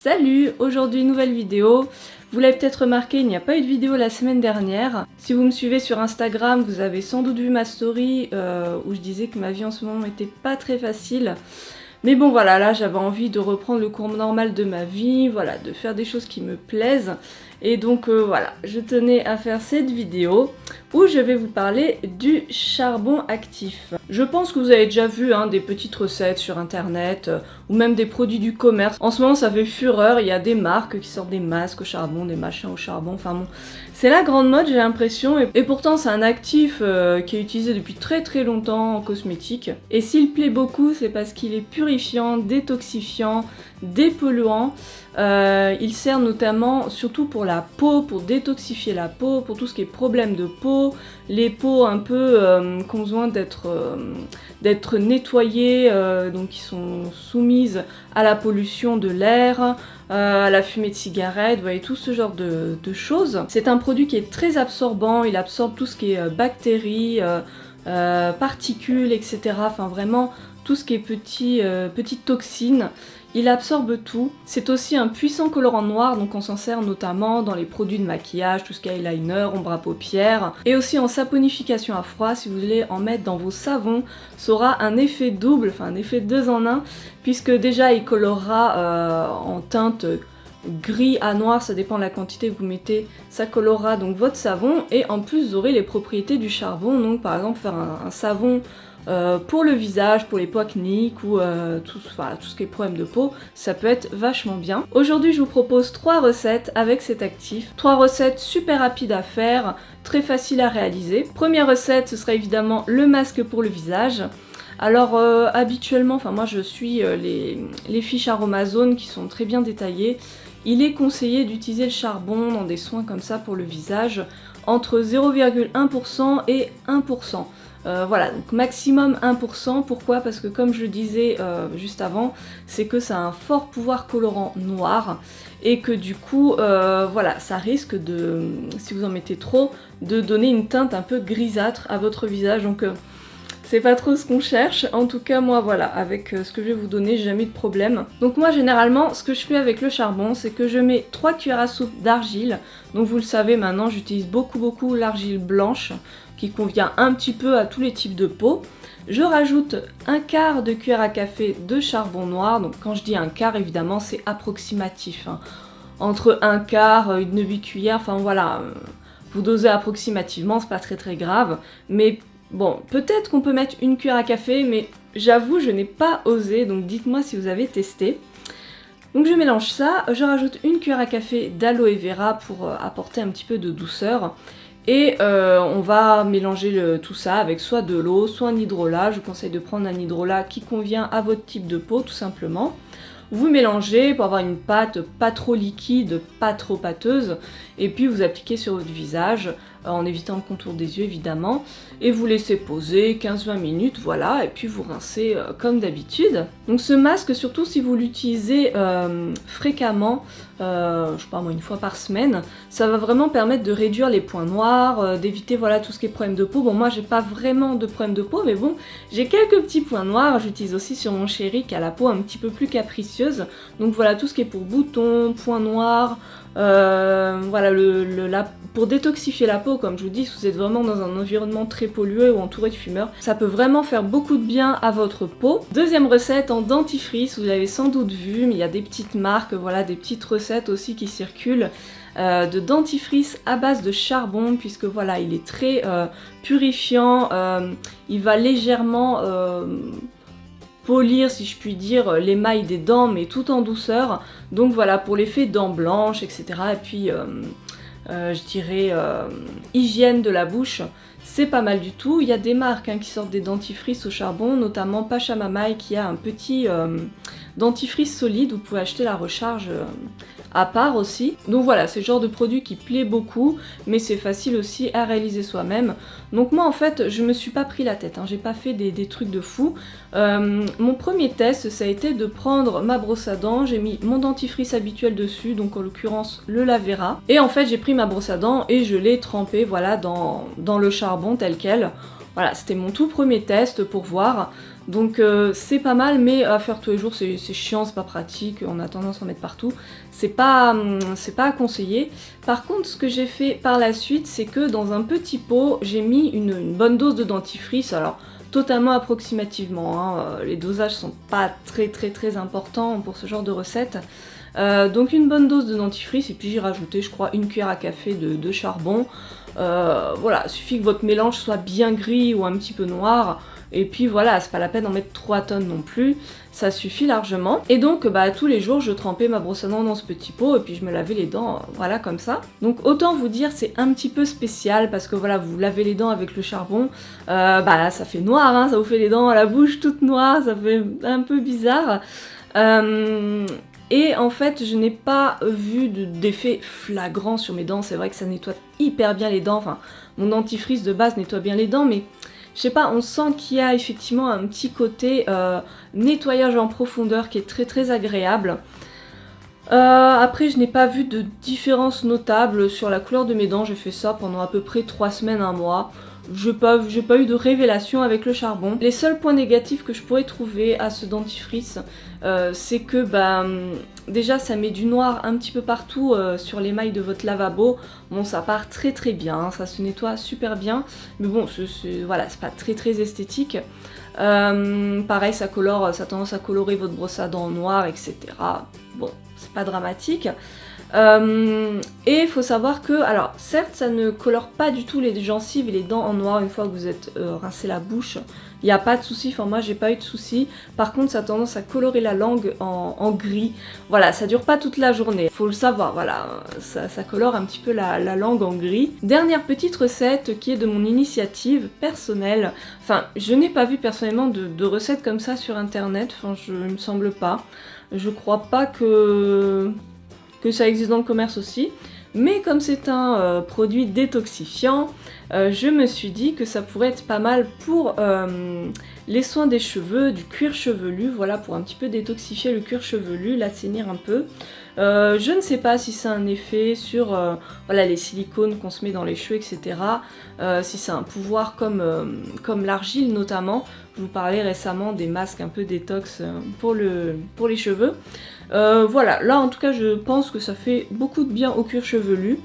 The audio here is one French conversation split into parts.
Salut, aujourd'hui nouvelle vidéo. Vous l'avez peut-être remarqué, il n'y a pas eu de vidéo la semaine dernière. Si vous me suivez sur Instagram, vous avez sans doute vu ma story où je disais que ma vie en ce moment n'était pas très facile. Mais bon voilà, là j'avais envie de reprendre le cours normal de ma vie, voilà, de faire des choses qui me plaisent. Et donc voilà, je tenais à faire cette vidéo où je vais vous parler du charbon actif. Je pense que vous avez déjà vu des petites recettes sur internet ou même des produits du commerce. En ce moment ça fait fureur, il y a des marques qui sortent des masques au charbon, des machins au charbon, enfin bon. C'est la grande mode j'ai l'impression et pourtant c'est un actif qui est utilisé depuis très très longtemps en cosmétique. Et s'il plaît beaucoup c'est parce qu'il est purifiant, détoxifiant, dépolluant. Il sert notamment surtout pour la peau, pour détoxifier la peau, pour tout ce qui est problème de peau, les peaux un peu qui ont besoin d'être nettoyées, donc qui sont soumises à la pollution de l'air, à la fumée de cigarette, vous voyez tout ce genre de choses. C'est un produit qui est très absorbant, il absorbe tout ce qui est bactéries, particules, etc. Enfin vraiment tout ce qui est petites toxines. Il absorbe tout. C'est aussi un puissant colorant noir, donc on s'en sert notamment dans les produits de maquillage, tout ce qui est eyeliner, ombre à paupières, et aussi en saponification à froid, si vous voulez en mettre dans vos savons, ça aura un effet double, enfin un effet 2 en 1, puisque déjà il colorera en teinte gris à noir, ça dépend de la quantité que vous mettez, ça colorera donc votre savon, et en plus vous aurez les propriétés du charbon, donc par exemple faire un savon pour le visage, pour les peaux acnéiques ou tout ce qui est problème de peau, ça peut être vachement bien. Aujourd'hui je vous propose 3 recettes avec cet actif, 3 recettes super rapides à faire, très faciles à réaliser. Première recette, ce sera évidemment le masque pour le visage. Alors habituellement, enfin moi je suis les fiches Aromazone qui sont très bien détaillées. Il est conseillé d'utiliser le charbon dans des soins comme ça pour le visage entre 0,1% et 1%. Voilà, donc maximum 1%. Pourquoi? Parce que comme je le disais juste avant, c'est que ça a un fort pouvoir colorant noir et que du coup, voilà, ça risque de, si vous en mettez trop, de donner une teinte un peu grisâtre à votre visage. Donc c'est pas trop ce qu'on cherche. En tout cas, moi, voilà, avec ce que je vais vous donner, j'ai jamais eu de problème. Donc moi, généralement, ce que je fais avec le charbon, c'est que je mets 3 cuillères à soupe d'argile. Donc vous le savez maintenant, j'utilise beaucoup l'argile blanche, qui convient un petit peu à tous les types de peau. Je rajoute un quart de cuillère à café de charbon noir. Donc quand je dis un quart, évidemment, c'est approximatif. Entre un quart, une demi-cuillère, enfin voilà, vous dosez approximativement, c'est pas très grave. Mais bon, peut-être qu'on peut mettre une cuillère à café, mais j'avoue, je n'ai pas osé, donc dites-moi si vous avez testé. Donc je mélange ça, je rajoute une cuillère à café d'aloe vera pour apporter un petit peu de douceur. Et on va mélanger tout ça avec soit de l'eau, soit un hydrolat. Je vous conseille de prendre un hydrolat qui convient à votre type de peau, tout simplement. Vous mélangez pour avoir une pâte pas trop liquide, pas trop pâteuse, et puis vous appliquez sur votre visage, en évitant le contour des yeux évidemment, et vous laissez poser 15-20 minutes, voilà, et puis vous rincez comme d'habitude. Donc ce masque, surtout si vous l'utilisez fréquemment, je sais pas moi, une fois par semaine, ça va vraiment permettre de réduire les points noirs, d'éviter voilà tout ce qui est problème de peau. Bon, moi j'ai pas vraiment de problème de peau, mais bon, j'ai quelques petits points noirs. J'utilise aussi sur mon chéri qui a la peau un petit peu plus capricieuse. Donc voilà, tout ce qui est pour boutons, points noirs, voilà, pour détoxifier la peau, comme je vous dis, si vous êtes vraiment dans un environnement très pollué ou entouré de fumeurs, ça peut vraiment faire beaucoup de bien à votre peau. Deuxième recette en dentifrice, vous l'avez sans doute vu, mais il y a des petites marques, voilà, des petites recettes aussi qui circulent. De dentifrice à base de charbon, puisque voilà, il est très purifiant, il va légèrement polir, si je puis dire, l'émail des dents, mais tout en douceur. Donc voilà, pour l'effet dents blanches, etc. Et puis, je dirais, hygiène de la bouche, c'est pas mal du tout. Il y a des marques qui sortent des dentifrices au charbon, notamment Pachamamaï qui a un petit dentifrice solide. Vous pouvez acheter la recharge à part aussi. Donc voilà, c'est le genre de produit qui plaît beaucoup, mais c'est facile aussi à réaliser soi-même. Donc moi en fait, je me suis pas pris la tête, j'ai pas fait des trucs de fou. Mon premier test, ça a été de prendre ma brosse à dents, j'ai mis mon dentifrice habituel dessus, donc en l'occurrence le Lavera. Et en fait, j'ai pris ma brosse à dents et je l'ai trempée voilà, dans le charbon tel quel. Voilà, c'était mon tout premier test pour voir. Donc c'est pas mal, mais à faire tous les jours c'est chiant, c'est pas pratique, on a tendance à en mettre partout. C'est pas à conseiller. Par contre, ce que j'ai fait par la suite, c'est que dans un petit pot, j'ai mis une bonne dose de dentifrice. Alors, totalement approximativement, hein, les dosages sont pas très importants pour ce genre de recette. Donc une bonne dose de dentifrice, et puis j'ai rajouté, je crois, une cuillère à café de charbon. Voilà, il suffit que votre mélange soit bien gris ou un petit peu noir. Et puis voilà, c'est pas la peine d'en mettre 3 tonnes non plus, ça suffit largement. Et donc tous les jours je trempais ma brosse à dents dans ce petit pot et puis je me lavais les dents, voilà, comme ça. Donc autant vous dire, c'est un petit peu spécial parce que voilà, vous lavez les dents avec le charbon, ça fait noir, hein, ça vous fait les dents à la bouche toute noire, ça fait un peu bizarre. Et en fait, je n'ai pas vu d'effet flagrant sur mes dents. C'est vrai que ça nettoie hyper bien les dents. Enfin, mon dentifrice de base nettoie bien les dents, mais je sais pas, on sent qu'il y a effectivement un petit côté nettoyage en profondeur qui est très agréable. Après, je n'ai pas vu de différence notable sur la couleur de mes dents. J'ai fait ça pendant à peu près 3 semaines, 1 mois. J'ai pas eu de révélation avec le charbon. Les seuls points négatifs que je pourrais trouver à ce dentifrice, c'est que déjà ça met du noir un petit peu partout sur l'émail de votre lavabo. Bon, ça part très bien, hein, ça se nettoie super bien, mais bon, voilà, c'est pas très esthétique. Pareil, ça a tendance à colorer votre brosse à dents en noir, etc. Bon, c'est pas dramatique. Et il faut savoir que, alors certes ça ne colore pas du tout les gencives et les dents en noir une fois que vous êtes rincé la bouche, il n'y a pas de souci, enfin moi j'ai pas eu de souci. Par contre ça a tendance à colorer la langue en gris, voilà, ça dure pas toute la journée, faut le savoir, voilà, ça colore un petit peu la langue en gris. Dernière petite recette qui est de mon initiative personnelle, enfin je n'ai pas vu personnellement de recettes comme ça sur internet, enfin il me semble pas, je crois pas que ça existe dans le commerce aussi, mais comme c'est un produit détoxifiant, je me suis dit que ça pourrait être pas mal pour les soins des cheveux, du cuir chevelu, voilà, pour un petit peu détoxifier le cuir chevelu, l'assainir un peu. Je ne sais pas si ça a un effet sur voilà, les silicones qu'on se met dans les cheveux, etc. Si c'est un pouvoir comme l'argile notamment. Je vous parlais récemment des masques un peu détox pour les cheveux. Voilà, là en tout cas je pense que ça fait beaucoup de bien au cuir chevelu.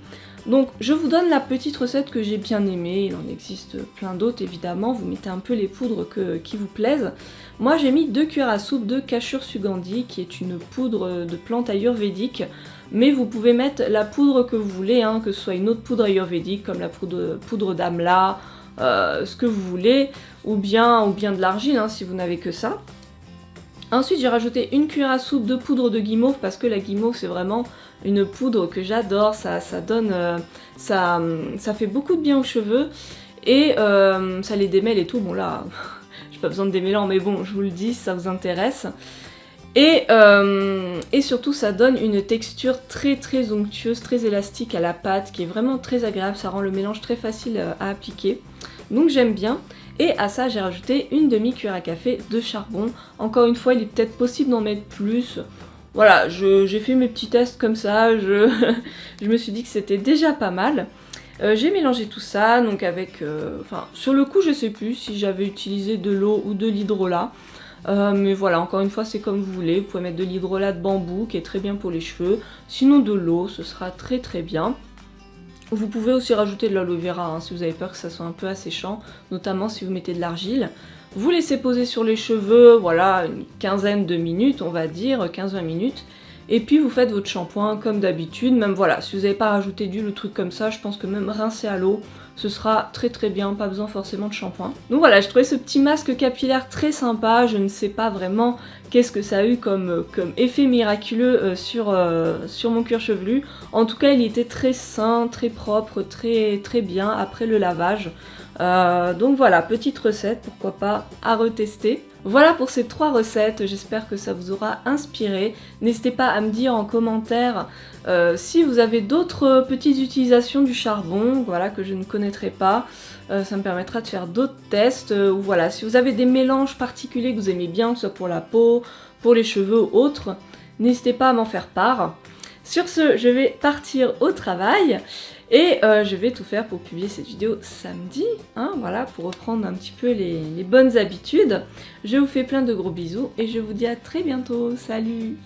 Donc je vous donne la petite recette que j'ai bien aimée, il en existe plein d'autres évidemment, vous mettez un peu les poudres qui vous plaisent. Moi j'ai mis 2 cuillères à soupe de Kashur Sugandhi, qui est une poudre de plante ayurvédique, mais vous pouvez mettre la poudre que vous voulez, hein, que ce soit une autre poudre ayurvédique comme la poudre d'amla, ce que vous voulez, ou bien de l'argile hein, si vous n'avez que ça. Ensuite j'ai rajouté 1 cuillère à soupe de poudre de guimauve parce que la guimauve c'est vraiment une poudre que j'adore, ça donne, ça fait beaucoup de bien aux cheveux et ça les démêle et tout. Bon là j'ai pas besoin de démêlant mais bon je vous le dis si ça vous intéresse. Et surtout ça donne une texture très onctueuse, très élastique à la pâte qui est vraiment très agréable, ça rend le mélange très facile à appliquer. Donc j'aime bien. Et à ça j'ai rajouté une demi-cuillère à café de charbon. Encore une fois il est peut-être possible d'en mettre plus. Voilà, j'ai fait mes petits tests comme ça, je me suis dit que c'était déjà pas mal. J'ai mélangé tout ça, donc avec... Enfin, sur le coup je sais plus si j'avais utilisé de l'eau ou de l'hydrolat. Mais voilà, encore une fois c'est comme vous voulez, vous pouvez mettre de l'hydrolat de bambou qui est très bien pour les cheveux. Sinon de l'eau, ce sera très bien. Vous pouvez aussi rajouter de l'aloe vera hein, si vous avez peur que ça soit un peu asséchant, notamment si vous mettez de l'argile. Vous laissez poser sur les cheveux, voilà, une quinzaine de minutes, on va dire, 15-20 minutes. Et puis vous faites votre shampoing comme d'habitude, même voilà, si vous n'avez pas rajouté d'huile ou truc comme ça, je pense que même rincer à l'eau, ce sera très bien, pas besoin forcément de shampoing. Donc voilà, je trouvais ce petit masque capillaire très sympa, je ne sais pas vraiment qu'est-ce que ça a eu comme effet miraculeux sur mon cuir chevelu. En tout cas, il était très sain, très propre, très bien après le lavage. Donc voilà, petite recette, pourquoi pas, à retester. Voilà pour ces 3 recettes, j'espère que ça vous aura inspiré. N'hésitez pas à me dire en commentaire si vous avez d'autres petites utilisations du charbon, voilà, que je ne connaîtrais pas. Ça me permettra de faire d'autres tests. Ou voilà, si vous avez des mélanges particuliers que vous aimez bien, que ce soit pour la peau, pour les cheveux ou autres, n'hésitez pas à m'en faire part. Sur ce, je vais partir au travail. Et je vais tout faire pour publier cette vidéo samedi, hein, voilà, pour reprendre un petit peu les bonnes habitudes. Je vous fais plein de gros bisous et je vous dis à très bientôt, salut!